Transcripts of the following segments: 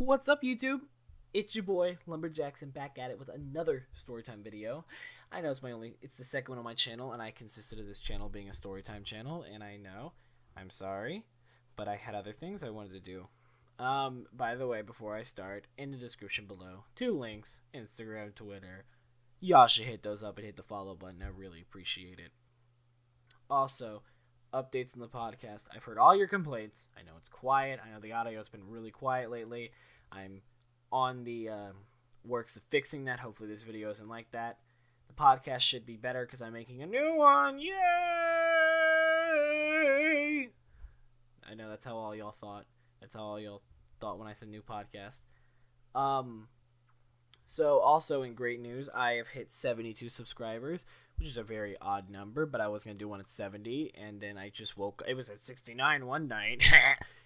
What's up, YouTube? It's your boy Lumberjackson back at it with another storytime video. I know it's the second one on my channel, and I consisted of this channel being a storytime channel, and I know, I'm sorry, but I had other things I wanted to do. By the way, before I start, in the description below, 2 links, Instagram, Twitter. Y'all should hit those up and hit the follow button. I really appreciate it. Also, updates on the podcast. I've heard all your complaints. I know it's quiet. I know the audio has been really quiet lately. I'm on the works of fixing that. Hopefully this video isn't like that. The podcast should be better because I'm making a new one. Yay! I know that's how all y'all thought. That's how all y'all thought when I said new podcast. So also in great news, I have hit 72 subscribers, which is a very odd number, but I was going to do one at 70, and then I just it was at 69 one night,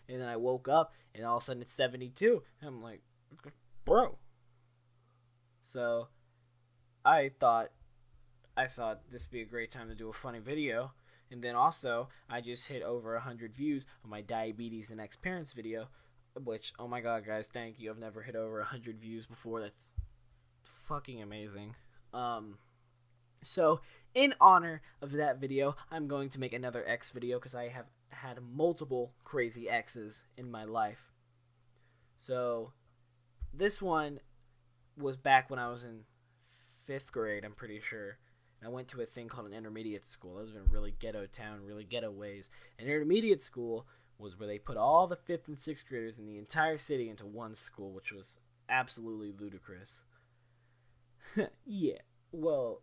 and then I woke up, and all of a sudden it's 72, and I'm like, bro. So, I thought this would be a great time to do a funny video, and then also, I just hit over 100 views on my diabetes and ex-parents video, which, oh my god, guys, thank you. I've never hit over 100 views before. That's fucking amazing. So, in honor of that video, I'm going to make another X video because I have had multiple crazy X's in my life. So, this one was back when I was in 5th grade, I'm pretty sure. And I went to a thing called an intermediate school. It was in a really ghetto town, really ghetto ways. An intermediate school was where they put all the 5th and 6th graders in the entire city into one school, which was absolutely ludicrous. Yeah, well,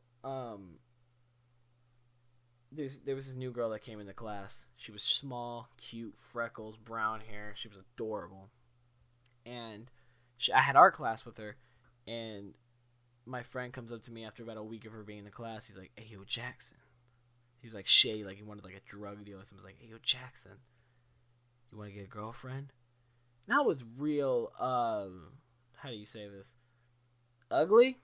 there was this new girl that came into class. She was small, cute, freckles, brown hair. She was adorable. And I had art class with her, and my friend comes up to me after about a week of her being in the class. He's like, "Hey, yo, Jackson." He was like shady, like he wanted like a drug dealer. So I was like, "Hey, yo, Jackson, you want to get a girlfriend?" And I was real, how do you say this? Ugly?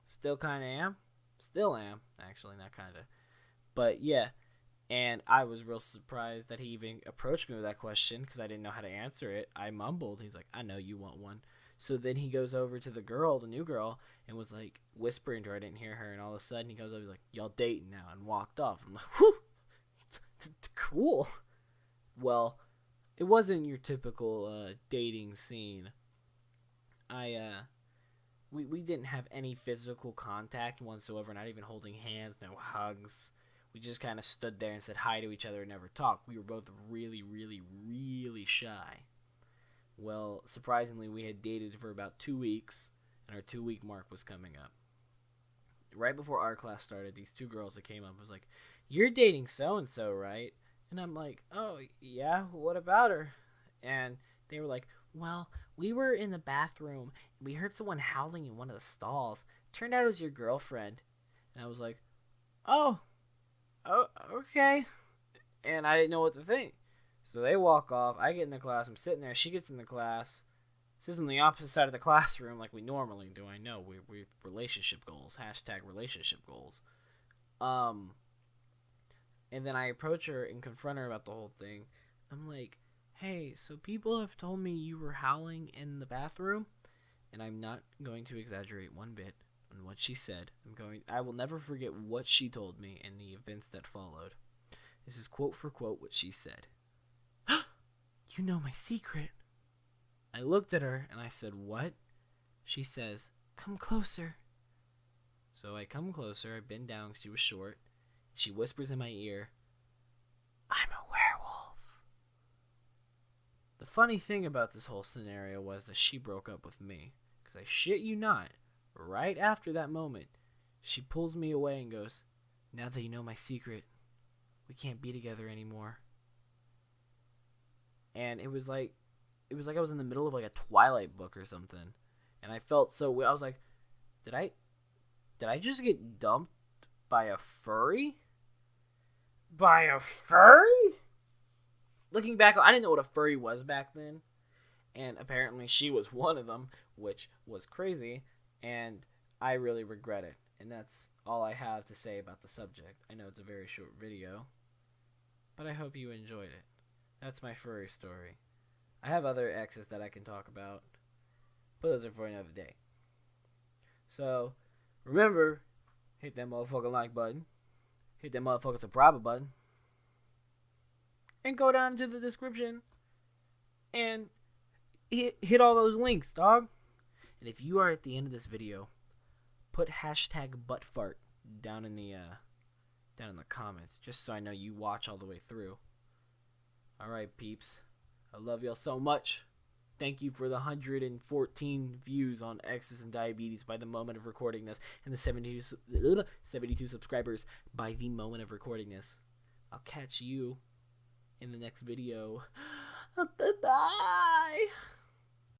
Still kind of am. Still am, actually, not kind of. But, yeah. And I was real surprised that he even approached me with that question because I didn't know how to answer it. I mumbled. He's like, "I know you want one." So then he goes over to the girl, the new girl, and was like whispering to her. I didn't hear her. And all of a sudden he goes over, he's like, "Y'all dating now," and walked off. I'm like, whew, it's cool. Well, it wasn't your typical dating scene. We didn't have any physical contact whatsoever, not even holding hands, no hugs. We just kind of stood there and said hi to each other and never talked. We were both really, really, really shy. Well, surprisingly, we had dated for about 2 weeks, and our 2-week mark was coming up. Right before our class started, these 2 girls that came up was like, "You're dating so-and-so, right?" And I'm like, "Oh, yeah, what about her?" And they were like, "Well, we were in the bathroom, and we heard someone howling in one of the stalls. Turned out it was your girlfriend." And I was like, oh, okay. And I didn't know what to think. So they walk off. I get in the class. I'm sitting there. She gets in the class. Sits on the opposite side of the classroom like we normally do. I know. We relationship goals. # relationship goals. And then I approach her and confront her about the whole thing. I'm like, "Hey, so people have told me you were howling in the bathroom." And I'm not going to exaggerate one bit on what she said. I will never forget what she told me and the events that followed. This is quote for quote what she said. "You know my secret." I looked at her and I said, "What?" She says, "Come closer." So I come closer. I bend down because she was short. She whispers in my ear, "I'm a werewolf." The funny thing about this whole scenario was that she broke up with me. Because I shit you not, right after that moment, she pulls me away and goes, "Now that you know my secret, we can't be together anymore." And it was like I was in the middle of like a Twilight book or something. And I felt so weird. I was like, did I just get dumped by a furry? By a furry? Looking back, I didn't know what a furry was back then. And apparently she was one of them, which was crazy. And I really regret it. And that's all I have to say about the subject. I know it's a very short video, but I hope you enjoyed it. That's my furry story. I have other exes that I can talk about, But those are for another day. So, remember, hit that motherfucking like button. Hit that motherfucking subscribe button. And go down to the description and hit all those links, dog. And if you are at the end of this video, put hashtag buttfart down in the comments, just so I know you watch all the way through. Alright, peeps. I love y'all so much. Thank you for the 114 views on Exes and Diabetes by the moment of recording this, and the 72 subscribers by the moment of recording this. I'll catch you in the next video. Bye-bye.